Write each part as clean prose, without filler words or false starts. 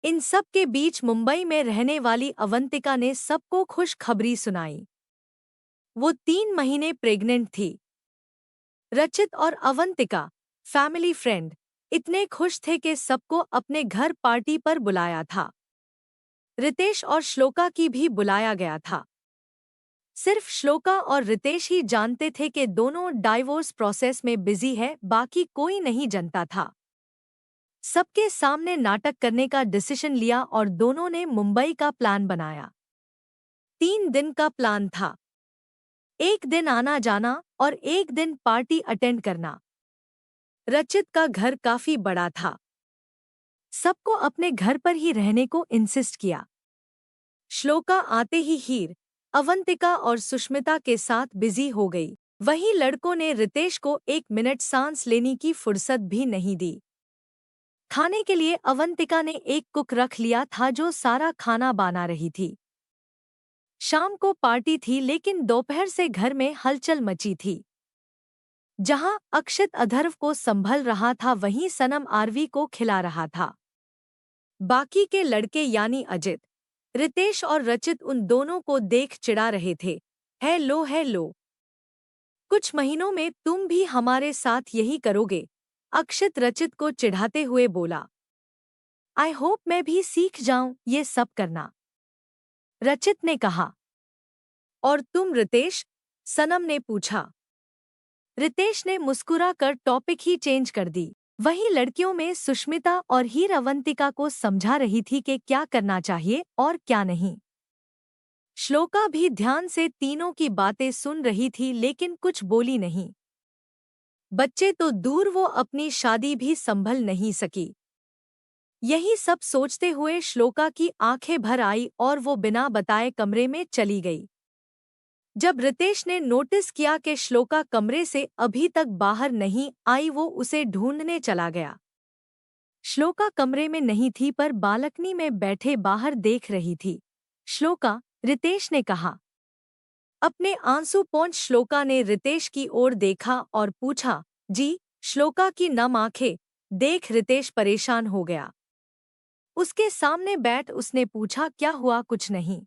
इन सब के बीच मुंबई में रहने वाली अवंतिका ने सबको खुशखबरी सुनाई। वो 3 महीने प्रेग्नेंट थी। रचित और अवंतिका, फैमिली फ्रेंड, इतने खुश थे कि सबको अपने घर पार्टी पर बुलाया था। रितेश और श्लोका की भी बुलाया गया था। सिर्फ श्लोका और रितेश ही जानते थे कि दोनों डाइवोर्स प्रोसेस में बिजी है, बाकी कोई नहीं जानता था। सबके सामने नाटक करने का डिसीजन लिया और दोनों ने मुंबई का प्लान बनाया। 3 दिन का प्लान था। एक दिन आना जाना और एक दिन पार्टी अटेंड करना। रचित का घर काफी बड़ा था। सबको अपने घर पर ही रहने को इंसिस्ट किया। श्लोका आते ही हीर, अवंतिका और सुष्मिता के साथ बिजी हो गई। वहीं लड़कों ने रितेश को 1 मिनट सांस लेने की फुर्सत भी नहीं दी। खाने के लिए अवंतिका ने एक कुक रख लिया था जो सारा खाना बना रही थी। शाम को पार्टी थी लेकिन दोपहर से घर में हलचल मची थी। जहां अक्षित अधर्व को संभल रहा था वहीं सनम आरवी को खिला रहा था। बाकी के लड़के यानी अजित, रितेश और रचित उन दोनों को देख चिढ़ा रहे थे। हेलो हेलो, कुछ महीनों में तुम भी हमारे साथ यही करोगे? अक्षित रचित को चिढ़ाते हुए बोला। आई होप मैं भी सीख जाऊं ये सब करना, रचित ने कहा। और तुम रितेश? सनम ने पूछा। रितेश ने मुस्कुरा कर टॉपिक ही चेंज कर दी। वहीं लड़कियों में सुष्मिता और हीर अवंतिका को समझा रही थी कि क्या करना चाहिए और क्या नहीं। श्लोका भी ध्यान से तीनों की बातें सुन रही थी लेकिन कुछ बोली नहीं। बच्चे तो दूर, वो अपनी शादी भी संभल नहीं सकी। यही सब सोचते हुए श्लोका की आंखें भर आई और वो बिना बताए कमरे में चली गई। जब रितेश ने नोटिस किया कि श्लोका कमरे से अभी तक बाहर नहीं आई, वो उसे ढूंढने चला गया। श्लोका कमरे में नहीं थी पर बालकनी में बैठे बाहर देख रही थी। श्लोका, रितेश ने कहा। अपने आंसू पोंछ श्लोका ने रितेश की ओर देखा और पूछा, जी? श्लोका की नम आंखें देख रितेश परेशान हो गया। उसके सामने बैठ उसने पूछा, क्या हुआ? कुछ नहीं,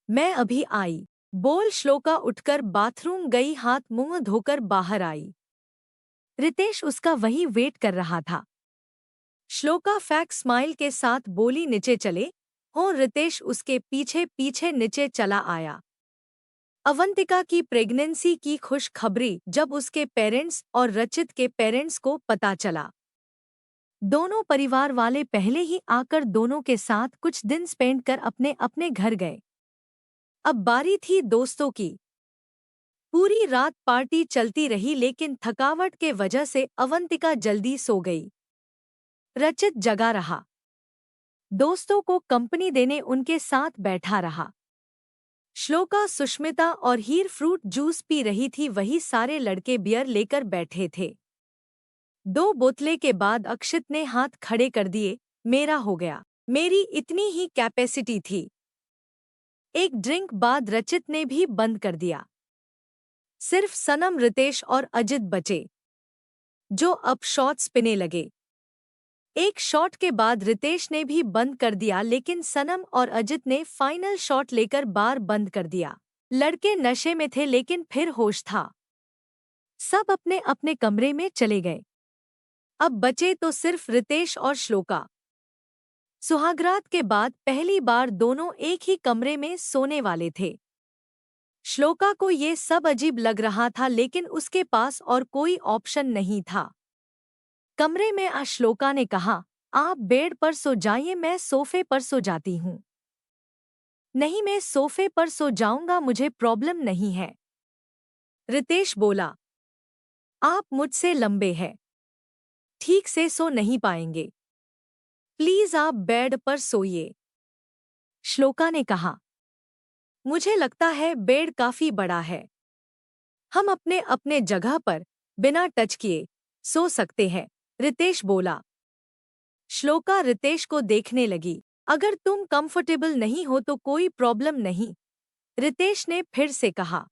मैं अभी आई, बोल श्लोका उठकर बाथरूम गई, हाथ मुंह धोकर बाहर आई। रितेश उसका वही वेट कर रहा था। श्लोका फैक स्माइल के साथ बोली, नीचे चले हो? रितेश उसके पीछे पीछे नीचे चला आया। अवंतिका की प्रेगनेंसी की खुशखबरी जब उसके पेरेंट्स और रचित के पेरेंट्स को पता चला, दोनों परिवार वाले पहले ही आकर दोनों के साथ कुछ दिन स्पेंड कर अपने अपने घर गए। अब बारी थी दोस्तों की। पूरी रात पार्टी चलती रही लेकिन थकावट के वजह से अवंतिका जल्दी सो गई। रचित जगा रहा, दोस्तों को कंपनी देने उनके साथ बैठा रहा। श्लोका, सुष्मिता और हीर फ्रूट जूस पी रही थी, वही सारे लड़के बियर लेकर बैठे थे। 2 बोतलें के बाद अक्षित ने हाथ खड़े कर दिए। मेरा हो गया, मेरी इतनी ही कैपेसिटी थी। एक ड्रिंक बाद रचित ने भी बंद कर दिया। सिर्फ सनम, रितेश और अजित बचे, जो अब शॉट्स पीने लगे। एक शॉट के बाद रितेश ने भी बंद कर दिया लेकिन सनम और अजित ने फाइनल शॉट लेकर बार बंद कर दिया। लड़के नशे में थे लेकिन फिर होश था। सब अपने अपने कमरे में चले गए। अब बचे तो सिर्फ रितेश और श्लोका। सुहागरात के बाद पहली बार दोनों एक ही कमरे में सोने वाले थे। श्लोका को ये सब अजीब लग रहा था लेकिन उसके पास और कोई ऑप्शन नहीं था। कमरे में श्लोका ने कहा, आप बेड पर सो जाइए, मैं सोफे पर सो जाती हूँ। नहीं, मैं सोफे पर सो जाऊंगा, मुझे प्रॉब्लम नहीं है, रितेश बोला। आप मुझसे लंबे हैं, ठीक से सो नहीं पाएंगे, प्लीज आप बेड पर सोइए, श्लोका ने कहा। मुझे लगता है बेड काफी बड़ा है, हम अपने अपने जगह पर बिना टच किए सो सकते हैं, रितेश बोला। श्लोका रितेश को देखने लगी। अगर तुम कंफर्टेबल नहीं हो तो कोई प्रॉब्लम नहीं, रितेश ने फिर से कहा।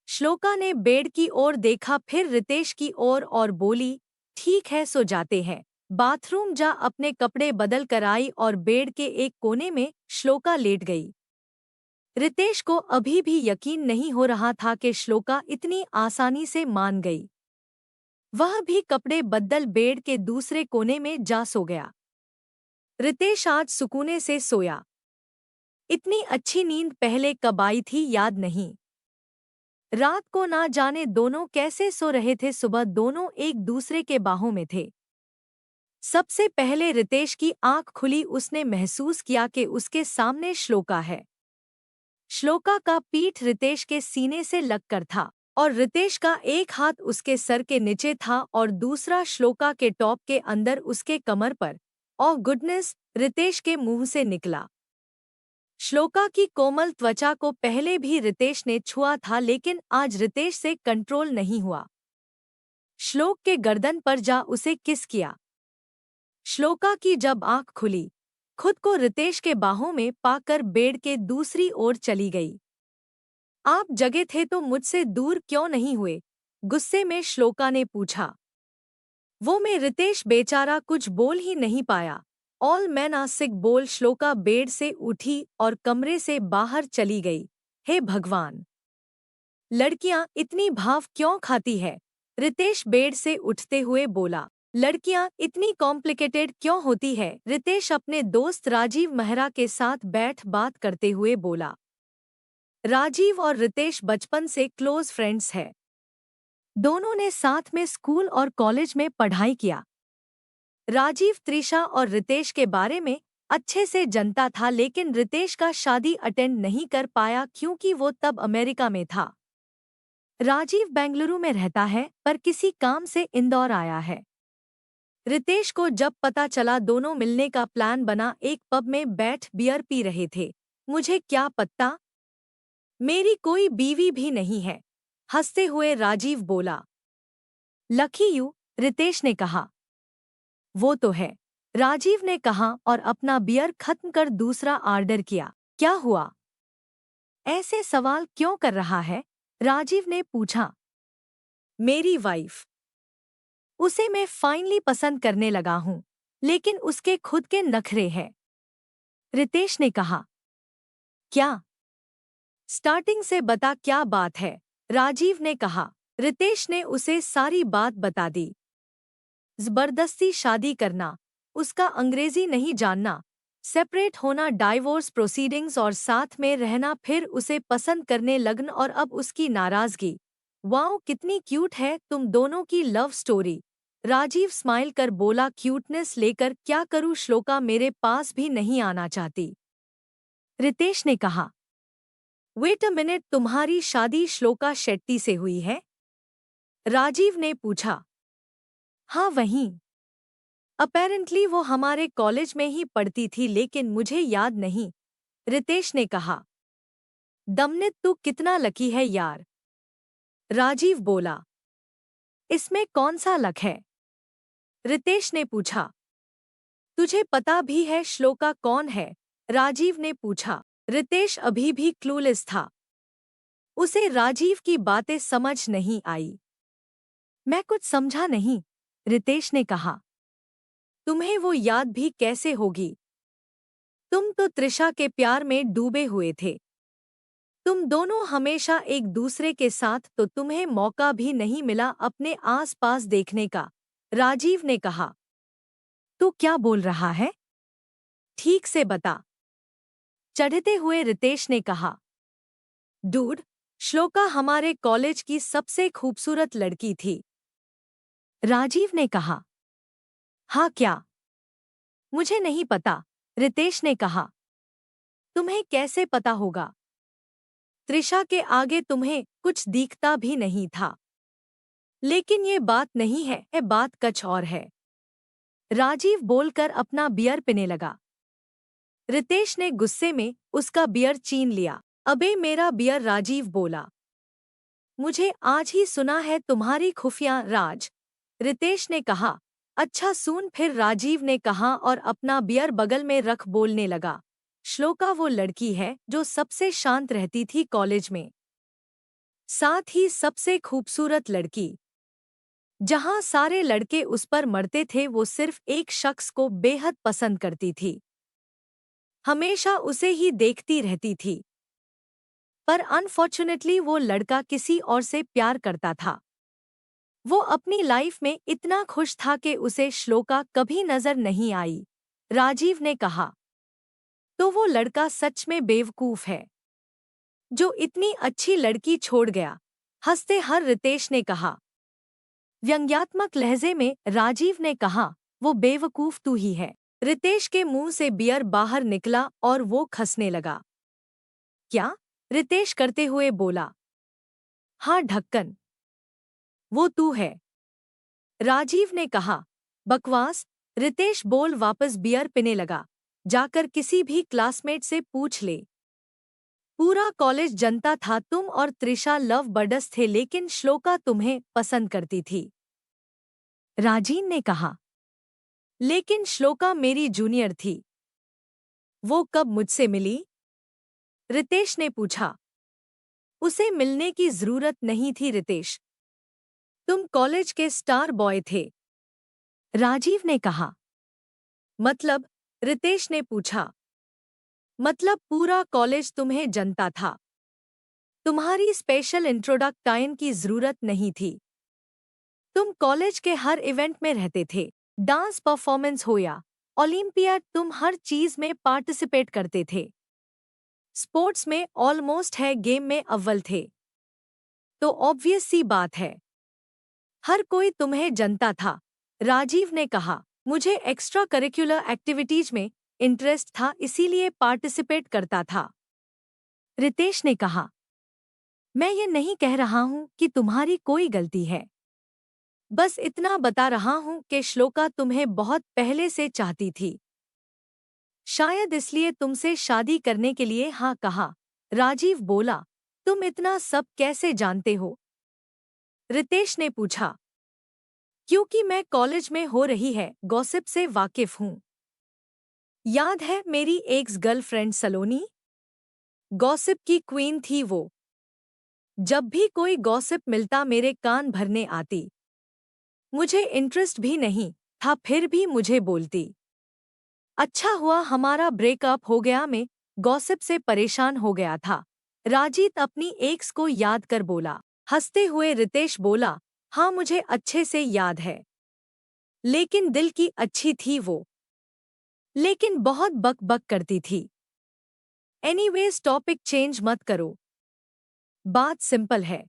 श्लोका ने बेड की ओर देखा, फिर रितेश की ओर और बोली, ठीक है सो जाते हैं, बाथरूम जा अपने कपड़े बदल कर आई और बेड के एक कोने में श्लोका लेट गई। रितेश को अभी भी यकीन नहीं हो रहा था कि श्लोका इतनी आसानी से मान गई। वह भी कपड़े बदल बेड के दूसरे कोने में जा सो गया। रितेश आज सुकूने से सोया। इतनी अच्छी नींद पहले कब आई थी याद नहीं। रात को ना जाने दोनों कैसे सो रहे थे, सुबह दोनों एक दूसरे के बाहों में थे। सबसे पहले रितेश की आंख खुली, उसने महसूस किया कि उसके सामने श्लोका है। श्लोका का पीठ रितेश के सीने से लगकर था और रितेश का एक हाथ उसके सर के नीचे था और दूसरा श्लोका के टॉप के अंदर उसके कमर पर। ओह गुडनेस, रितेश के मुंह से निकला। श्लोका की कोमल त्वचा को पहले भी रितेश ने छुआ था, लेकिन आज रितेश से कंट्रोल नहीं हुआ। श्लोक के गर्दन पर जा उसे किस किया। श्लोका की जब आंख खुली, खुद को रितेश के बाहों में पाकर बेड के दूसरी ओर चली गई। आप जगे थे तो मुझसे दूर क्यों नहीं हुए? गुस्से में श्लोका ने पूछा। वो मैं रितेश बेचारा कुछ बोल ही नहीं पाया। ऑल मैन आर सिक बोल श्लोका बेड से उठी और कमरे से बाहर चली गई। हे भगवान, लड़कियां इतनी भाव क्यों खाती है? रितेश बेड से उठते हुए बोला। लड़कियां इतनी कॉम्प्लिकेटेड क्यों होती है? रितेश अपने दोस्त राजीव मेहरा के साथ बैठ बात करते हुए बोला। राजीव और रितेश बचपन से क्लोज फ्रेंड्स हैं। दोनों ने साथ में स्कूल और कॉलेज में पढ़ाई किया। राजीव त्रिशा और रितेश के बारे में अच्छे से जानता था, लेकिन रितेश का शादी अटेंड नहीं कर पाया क्योंकि वो तब अमेरिका में था। राजीव बेंगलुरु में रहता है पर किसी काम से इंदौर आया है। रितेश को जब पता चला, दोनों मिलने का प्लान बना। एक पब में बैठ बियर पी रहे थे। मुझे क्या पता, मेरी कोई बीवी भी नहीं है, हंसते हुए राजीव बोला। लकी यू, रितेश ने कहा। वो तो है, राजीव ने कहा और अपना बियर खत्म कर दूसरा ऑर्डर किया। क्या हुआ? ऐसे सवाल क्यों कर रहा है? राजीव ने पूछा। मेरी वाइफ, उसे मैं फाइनली पसंद करने लगा हूं, लेकिन उसके खुद के नखरे हैं, रितेश ने कहा। क्या? स्टार्टिंग से बता क्या बात है, राजीव ने कहा। रितेश ने उसे सारी बात बता दी। जबरदस्ती शादी करना, उसका अंग्रेजी नहीं जानना, सेपरेट होना, डाइवोर्स प्रोसीडिंग्स और साथ में रहना, फिर उसे पसंद करने लगन और अब उसकी नाराजगी। वाओ, कितनी क्यूट है तुम दोनों की लव स्टोरी। राजीव स्माइल कर बोला। क्यूटनेस लेकर क्या करूं? श्लोका मेरे पास भी नहीं आना चाहती, रितेश ने कहा। वेट अ मिनट, तुम्हारी शादी श्लोका शेट्टी से हुई है? राजीव ने पूछा। हाँ वहीं। अपेरेंटली वो हमारे कॉलेज में ही पढ़ती थी, लेकिन मुझे याद नहीं, रितेश ने कहा। दमनित, तू कितना लकी है यार, राजीव बोला। इसमें कौन सा लक है? रितेश ने पूछा। तुझे पता भी है श्लोका कौन है? राजीव ने पूछा। रितेश अभी भी क्लूलेस था। उसे राजीव की बातें समझ नहीं आई। मैं कुछ समझा नहीं, रितेश ने कहा। तुम्हें वो याद भी कैसे होगी? तुम तो त्रिशा के प्यार में डूबे हुए थे। तुम दोनों हमेशा एक दूसरे के साथ, तो तुम्हें मौका भी नहीं मिला अपने आस-पास देखने का, राजीव ने कहा। तू क्या बोल रहा है? ठीक से बता, चढ़ते हुए रितेश ने कहा। डूड, श्लोका हमारे कॉलेज की सबसे खूबसूरत लड़की थी, राजीव ने कहा। हाँ क्या? मुझे नहीं पता, रितेश ने कहा। तुम्हें कैसे पता होगा? त्रिशा के आगे तुम्हें कुछ दिखता भी नहीं था। लेकिन ये बात नहीं है, ये बात कुछ और है, राजीव बोलकर अपना बियर पीने लगा। रितेश ने गुस्से में उसका बियर छीन लिया। अबे मेरा बियर, राजीव बोला। मुझे आज ही सुना है तुम्हारी खुफिया राज, रितेश ने कहा। अच्छा सुन फिर, राजीव ने कहा और अपना बियर बगल में रख बोलने लगा। श्लोका वो लड़की है जो सबसे शांत रहती थी कॉलेज में, साथ ही सबसे खूबसूरत लड़की। जहां सारे लड़के उस पर मरते थे, वो सिर्फ एक शख्स को बेहद पसंद करती थी। हमेशा उसे ही देखती रहती थी। पर अनफॉर्चुनेटली वो लड़का किसी और से प्यार करता था। वो अपनी लाइफ में इतना खुश था कि उसे श्लोका कभी नजर नहीं आई। राजीव ने कहा, तो वो लड़का सच में बेवकूफ है जो इतनी अच्छी लड़की छोड़ गया। हंसते हर रितेश ने कहा। व्यंग्यात्मक लहजे में राजीव ने कहा, वो बेवकूफ तू ही है। रितेश के मुंह से बियर बाहर निकला और वो खसने लगा। क्या? रितेश करते हुए बोला। हाँ ढक्कन, वो तू है। राजीव ने कहा। बकवास। रितेश बोल वापस बियर पीने लगा। जाकर किसी भी क्लासमेट से पूछ ले। पूरा कॉलेज जनता था तुम और त्रिशा लव बर्ड्स थे, लेकिन श्लोका तुम्हें पसंद करती थी। राजीव ने कहा। लेकिन श्लोका मेरी जूनियर थी। वो कब मुझसे मिली? रितेश ने पूछा। उसे मिलने की जरूरत नहीं थी रितेश। तुम कॉलेज के स्टार बॉय थे। राजीव ने कहा। मतलब? रितेश ने पूछा। मतलब पूरा कॉलेज तुम्हें जानता था। तुम्हारी स्पेशल इंट्रोडक्टाइन की जरूरत नहीं थी। तुम कॉलेज के हर इवेंट में रहते थे। डांस परफॉर्मेंस हो या ओलंपियाड, तुम हर चीज में पार्टिसिपेट करते थे। स्पोर्ट्स में ऑलमोस्ट है गेम में अव्वल थे। तो ऑब्वियस सी बात है, हर कोई तुम्हें जानता था। राजीव ने कहा। मुझे एक्स्ट्रा करिकुलर एक्टिविटीज में इंटरेस्ट था, इसीलिए पार्टिसिपेट करता था। रितेश ने कहा। मैं ये नहीं कह रहा हूं कि तुम्हारी कोई गलती है। बस इतना बता रहा हूं कि श्लोका तुम्हें बहुत पहले से चाहती थी। शायद इसलिए तुमसे शादी करने के लिए हाँ कहा। राजीव बोला। तुम इतना सब कैसे जानते हो? रितेश ने पूछा। क्योंकि मैं कॉलेज में हो रही है गॉसिप से वाकिफ हूँ। याद है मेरी एक्स गर्लफ्रेंड सलोनी? गॉसिप की क्वीन थी वो। जब भी कोई गॉसिप मिलता मेरे कान भरने आती। मुझे इंटरेस्ट भी नहीं था, फिर भी मुझे बोलती। अच्छा हुआ हमारा ब्रेकअप हो गया, मैं गॉसिप से परेशान हो गया था। राजीव अपनी एक्स को याद कर बोला। हंसते हुए रितेश बोला। हाँ मुझे अच्छे से याद है। लेकिन दिल की अच्छी थी वो। लेकिन बहुत बक बक करती थी। एनीवेज टॉपिक चेंज मत करो। बात सिंपल है।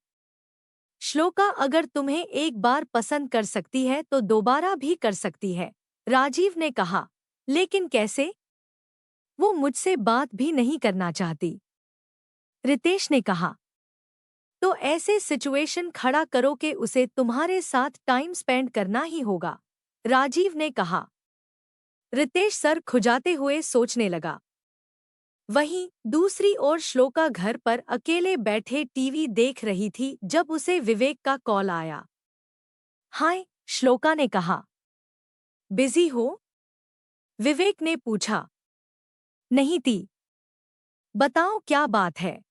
श्लोका अगर तुम्हें एक बार पसंद कर सकती है तो दोबारा भी कर सकती है। राजीव ने कहा। लेकिन कैसे? वो मुझसे बात भी नहीं करना चाहती। रितेश ने कहा। तो ऐसे सिचुएशन खड़ा करो कि उसे तुम्हारे साथ टाइम स्पेंड करना ही होगा। राजीव ने कहा। रितेश सर खुजाते हुए सोचने लगा। वहीं दूसरी ओर श्लोका घर पर अकेले बैठे टीवी देख रही थी जब उसे विवेक का कॉल आया। हाय, श्लोका ने कहा। बिजी हो? विवेक ने पूछा। नहीं थी। बताओ क्या बात है?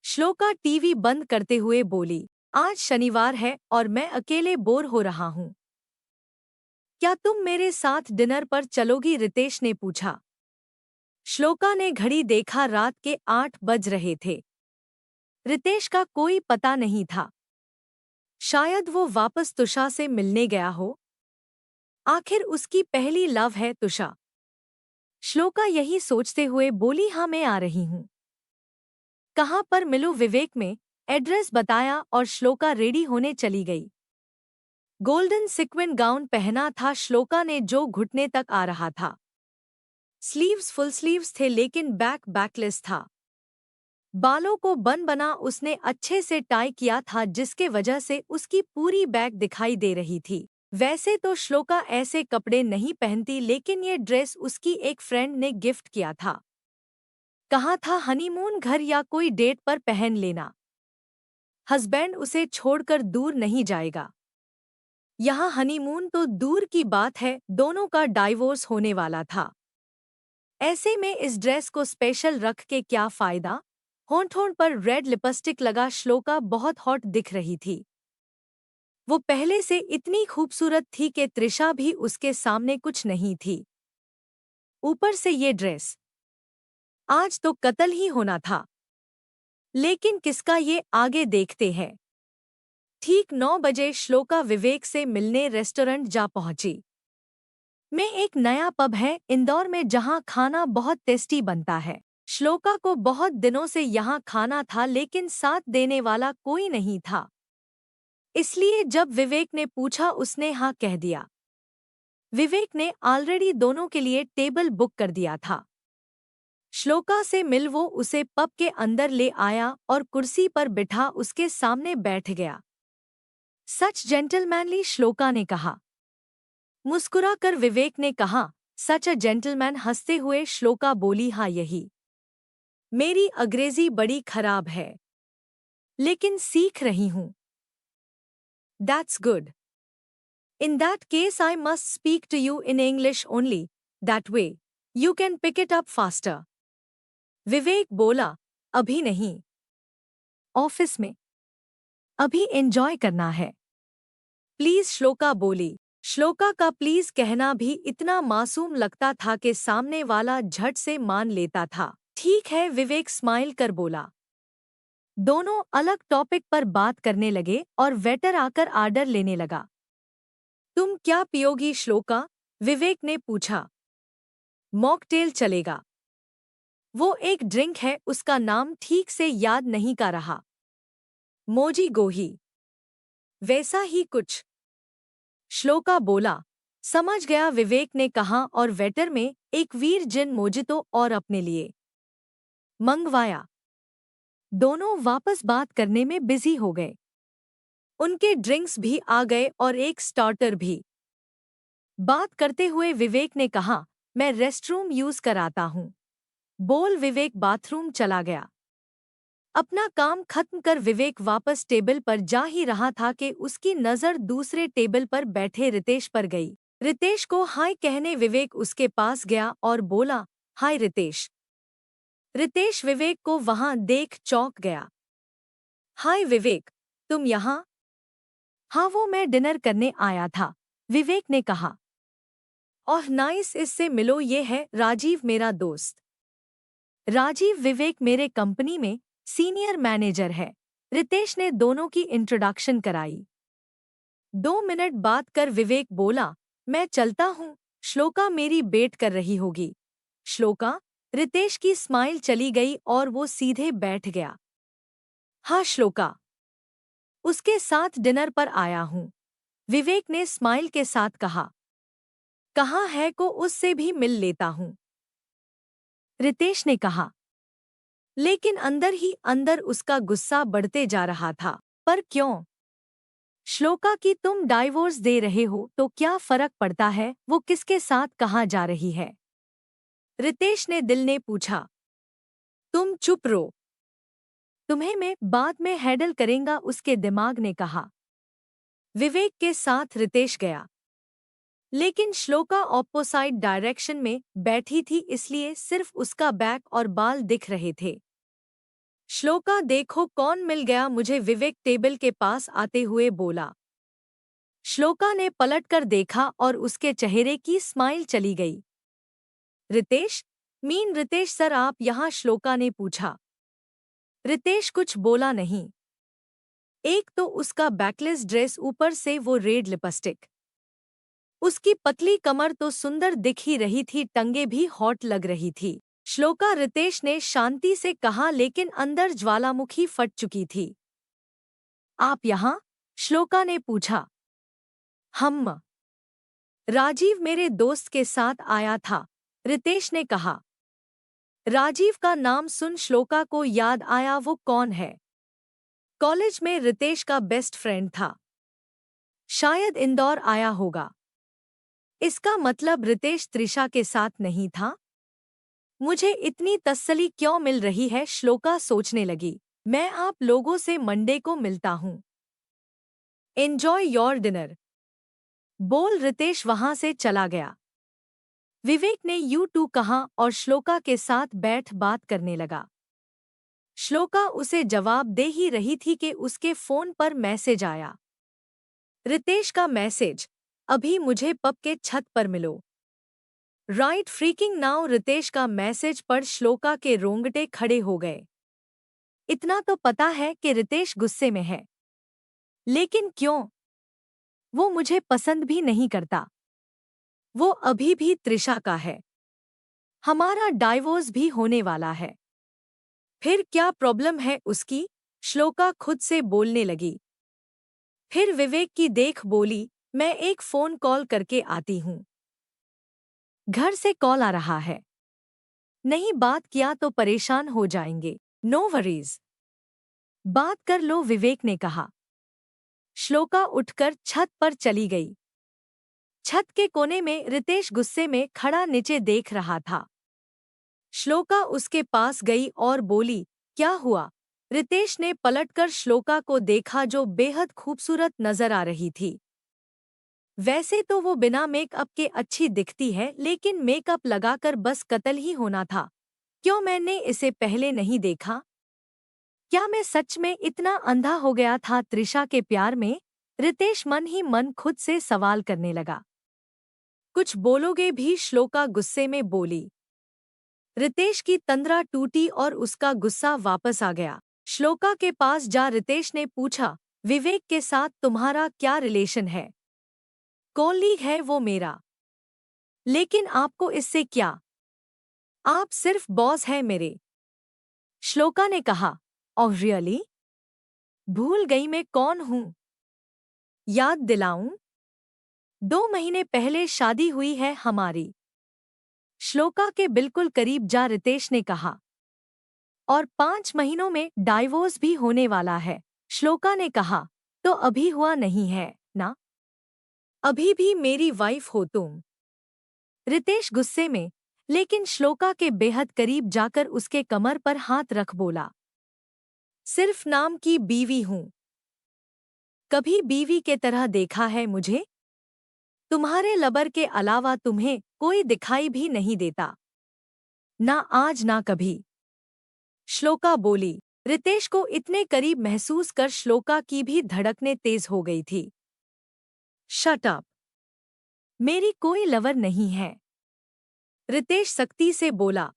श्लोका टीवी बंद करते हुए बोली। आज शनिवार है और मैं अकेले बोर हो रहा हूँ। क्या तुम मेरे साथ डिनर पर चलोगी? रितेश ने पूछा। श्लोका ने घड़ी देखा, रात के 8 बज रहे थे। रितेश का कोई पता नहीं था। शायद वो वापस तुषा से मिलने गया हो। आखिर उसकी पहली लव है तुषा। श्लोका यही सोचते हुए बोली। हाँ मैं आ रही हूँ। कहाँ पर मिलूं? विवेक में एड्रेस बताया और श्लोका रेडी होने चली गई। गोल्डन सिक्विन गाउन पहना था श्लोका ने जो घुटने तक आ रहा था। स्लीव्स फुल स्लीव्स थे लेकिन बैक बैकलेस था। बालों को बन बना उसने अच्छे से टाई किया था जिसके वजह से उसकी पूरी बैक दिखाई दे रही थी। वैसे तो श्लोका ऐसे कपड़े नहीं पहनती, लेकिन ये ड्रेस उसकी एक फ्रेंड ने गिफ्ट किया था। कहा था हनीमून घर या कोई डेट पर पहन लेना। हस्बैंड उसे छोड़कर दूर नहीं जाएगा। यहाँ हनीमून तो दूर की बात है, दोनों का डाइवोर्स होने वाला था। ऐसे में इस ड्रेस को स्पेशल रख के क्या फायदा? होंठ पर रेड लिपस्टिक लगा श्लोका बहुत हॉट दिख रही थी। वो पहले से इतनी खूबसूरत थी कि त्रिशा भी उसके सामने कुछ नहीं थी। ऊपर से ये ड्रेस, आज तो कत्ल ही होना था। लेकिन किसका, ये आगे देखते हैं। ठीक 9 बजे श्लोका विवेक से मिलने रेस्टोरेंट जा पहुंची। में एक नया पब है इंदौर में जहां खाना बहुत टेस्टी बनता है। श्लोका को बहुत दिनों से यहां खाना था लेकिन साथ देने वाला कोई नहीं था। इसलिए जब विवेक ने पूछा उसने हाँ कह दिया। विवेक ने ऑलरेडी दोनों के लिए टेबल बुक कर दिया था। श्लोका से मिल वो उसे पब के अंदर ले आया और कुर्सी पर बिठा उसके सामने बैठ गया। सच जेंटलमैनली, श्लोका ने कहा। मुस्कुराकर विवेक ने कहा, सच अ जेंटलमैन। हंसते हुए श्लोका बोली, हाँ यही। मेरी अंग्रेजी बड़ी खराब है लेकिन सीख रही हूं। That's good. In that case I must speak to you in English only, that way you can pick it up faster. Vivek बोला, अभी नहीं, ऑफिस में, अभी एंजॉय करना है। प्लीज, श्लोका बोली। श्लोका का प्लीज कहना भी इतना मासूम लगता था कि सामने वाला झट से मान लेता था। ठीक है, विवेक स्माइल कर बोला। दोनों अलग टॉपिक पर बात करने लगे और वेटर आकर ऑर्डर लेने लगा। तुम क्या पियोगी श्लोका? विवेक ने पूछा। मॉकटेल चलेगा। वो एक ड्रिंक है, उसका नाम ठीक से याद नहीं का रहा। मोजी गोही, वैसा ही कुछ, श्लोका बोला। समझ गया, विवेक ने कहा और वेटर में एक वीर जिन मोजितो और अपने लिए मंगवाया। दोनों वापस बात करने में बिजी हो गए। उनके ड्रिंक्स भी आ गए और एक स्टार्टर भी। बात करते हुए विवेक ने कहा, मैं रेस्टरूम यूज कराता हूँ। बोल विवेक बाथरूम चला गया। अपना काम खत्म कर विवेक वापस टेबल पर जा ही रहा था कि उसकी नज़र दूसरे टेबल पर बैठे रितेश पर गई। रितेश को हाय कहने विवेक उसके पास गया और बोला, हाय रितेश। रितेश विवेक को वहां देख चौंक गया। हाय विवेक, तुम यहाँ? हाँ, वो मैं डिनर करने आया था, विवेक ने कहा। ओह नाइस, इससे मिलो, ये है राजीव, मेरा दोस्त। राजीव विवेक मेरे कंपनी में सीनियर मैनेजर है। रितेश ने दोनों की इंट्रोडक्शन कराई। 2 मिनट बात कर विवेक बोला, मैं चलता हूँ, श्लोका मेरी वेट कर रही होगी। श्लोका? रितेश की स्माइल चली गई और वो सीधे बैठ गया। हाँ श्लोका, उसके साथ डिनर पर आया हूँ, विवेक ने स्माइल के साथ कहा। कहाँ है को उससे भी मिल लेता हूँ, रितेश ने कहा। लेकिन अंदर ही अंदर उसका गुस्सा बढ़ते जा रहा था। पर क्यों? श्लोका की तुम डाइवोर्स दे रहे हो तो क्या फर्क पड़ता है वो किसके साथ कहाँ जा रही है? रितेश ने दिल ने पूछा। तुम चुप रहो, तुम्हें मैं बाद में हैंडल करेंगा, उसके दिमाग ने कहा। विवेक के साथ रितेश गया लेकिन श्लोका ऑपोसाइट डायरेक्शन में बैठी थी इसलिए सिर्फ उसका बैक और बाल दिख रहे थे। श्लोका देखो कौन मिल गया मुझे, विवेक टेबल के पास आते हुए बोला। श्लोका ने पलटकर देखा और उसके चेहरे की स्माइल चली गई। रितेश? मीन रितेश सर, आप यहाँ? श्लोका ने पूछा। रितेश कुछ बोला नहीं। एक तो उसका बैकलेस ड्रेस, ऊपर से वो रेड लिपस्टिक। उसकी पतली कमर तो सुंदर दिख ही रही थी, टंगे भी हॉट लग रही थी। श्लोका, रितेश ने शांति से कहा लेकिन अंदर ज्वालामुखी फट चुकी थी। आप यहाँ? श्लोका ने पूछा। हम, राजीव मेरे दोस्त के साथ आया था, रितेश ने कहा। राजीव का नाम सुन श्लोका को याद आया, वो कौन है? कॉलेज में रितेश का बेस्ट फ्रेंड था, शायद इंदौर आया होगा। इसका मतलब रितेश त्रिशा के साथ नहीं था? मुझे इतनी तसल्ली क्यों मिल रही है? श्लोका सोचने लगी। मैं आप लोगों से मंडे को मिलता हूँ। एंजॉय योर डिनर, बोल रितेश वहां से चला गया। विवेक ने यू टू कहा और श्लोका के साथ बैठ बात करने लगा। श्लोका उसे जवाब दे ही रही थी कि उसके फोन पर मैसेज आया। रितेश का मैसेज, अभी मुझे पब के छत पर मिलो। Right freaking now. रितेश का मैसेज पढ़ श्लोका के रोंगटे खड़े हो गए। इतना तो पता है कि रितेश गुस्से में है, लेकिन क्यों? वो मुझे पसंद भी नहीं करता। वो अभी भी त्रिशा का है। हमारा डाइवोर्स भी होने वाला है। फिर क्या प्रॉब्लम है उसकी? श्लोका खुद से बोलने लगी। फिर विवेक की देख बोली, मैं एक फोन कॉल करके आती हूँ। घर से कॉल आ रहा है। नहीं बात किया तो परेशान हो जाएंगे। नो वरीज, बात कर लो, विवेक ने कहा। श्लोका उठकर छत पर चली गई। छत के कोने में रितेश गुस्से में खड़ा नीचे देख रहा था। श्लोका उसके पास गई और बोली, क्या हुआ? रितेश ने पलटकर श्लोका को देखा जो बेहद खूबसूरत नजर आ रही थी। वैसे तो वो बिना मेकअप के अच्छी दिखती है, लेकिन मेकअप लगाकर बस कत्ल ही होना था। क्यों मैंने इसे पहले नहीं देखा? क्या मैं सच में इतना अंधा हो गया था त्रिशा के प्यार में? रितेश मन ही मन खुद से सवाल करने लगा। कुछ बोलोगे भी? श्लोका गुस्से में बोली। रितेश की तंद्रा टूटी और उसका गुस्सा वापस आ गया। श्लोका के पास जा रितेश ने पूछा, विवेक के साथ तुम्हारा क्या रिलेशन है? कॉलीग है वो मेरा। लेकिन आपको इससे क्या? आप सिर्फ बॉस है मेरे। श्लोका ने कहा। Oh really? भूल गई मैं कौन हूँ? याद दिलाऊं? 2 महीने पहले शादी हुई है हमारी। श्लोका के बिल्कुल करीब जा रितेश ने कहा। और 5 महीनों में डाइवोर्स भी होने वाला है। श्लोका ने कहा, तो अभी हुआ नहीं है ना? अभी भी मेरी वाइफ हो तुम। रितेश गुस्से में, लेकिन श्लोका के बेहद करीब जाकर उसके कमर पर हाथ रख बोला, सिर्फ नाम की बीवी हूं। कभी बीवी के तरह देखा है मुझे? तुम्हारे लबर के अलावा तुम्हें कोई दिखाई भी नहीं देता। ना आज ना कभी। श्लोका बोली। रितेश को इतने करीब महसूस कर श्लोका की भी धड़कनें तेज हो गई थी। शट अप, मेरी कोई लवर नहीं है, रितेश सख्ती से बोला।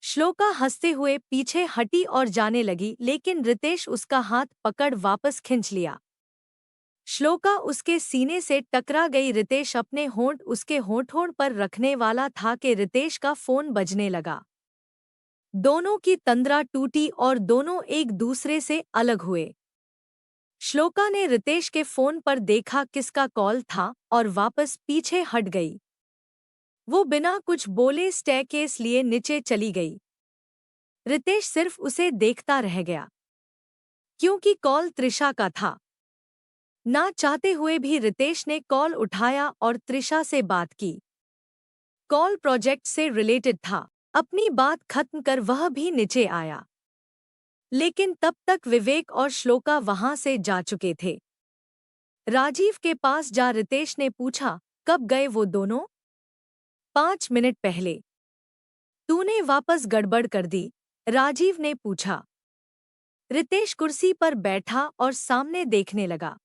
श्लोका हंसते हुए पीछे हटी और जाने लगी, लेकिन रितेश उसका हाथ पकड़ वापस खींच लिया। श्लोका उसके सीने से टकरा गई। रितेश अपने होंठ उसके होंठों पर रखने वाला था कि रितेश का फोन बजने लगा। दोनों की तंद्रा टूटी और दोनों एक दूसरे से अलग हुए। श्लोका ने रितेश के फोन पर देखा किसका कॉल था और वापस पीछे हट गई। वो बिना कुछ बोले स्टेयरकेस लिए नीचे चली गई। रितेश सिर्फ उसे देखता रह गया, क्योंकि कॉल त्रिशा का था। ना चाहते हुए भी रितेश ने कॉल उठाया और त्रिशा से बात की। कॉल प्रोजेक्ट से रिलेटेड था। अपनी बात खत्म कर वह भी नीचे आया, लेकिन तब तक विवेक और श्लोका वहां से जा चुके थे। राजीव के पास जा रितेश ने पूछा, कब गए वो दोनों? 5 मिनट पहले। तूने वापस गड़बड़ कर दी? राजीव ने पूछा। रितेश कुर्सी पर बैठा और सामने देखने लगा।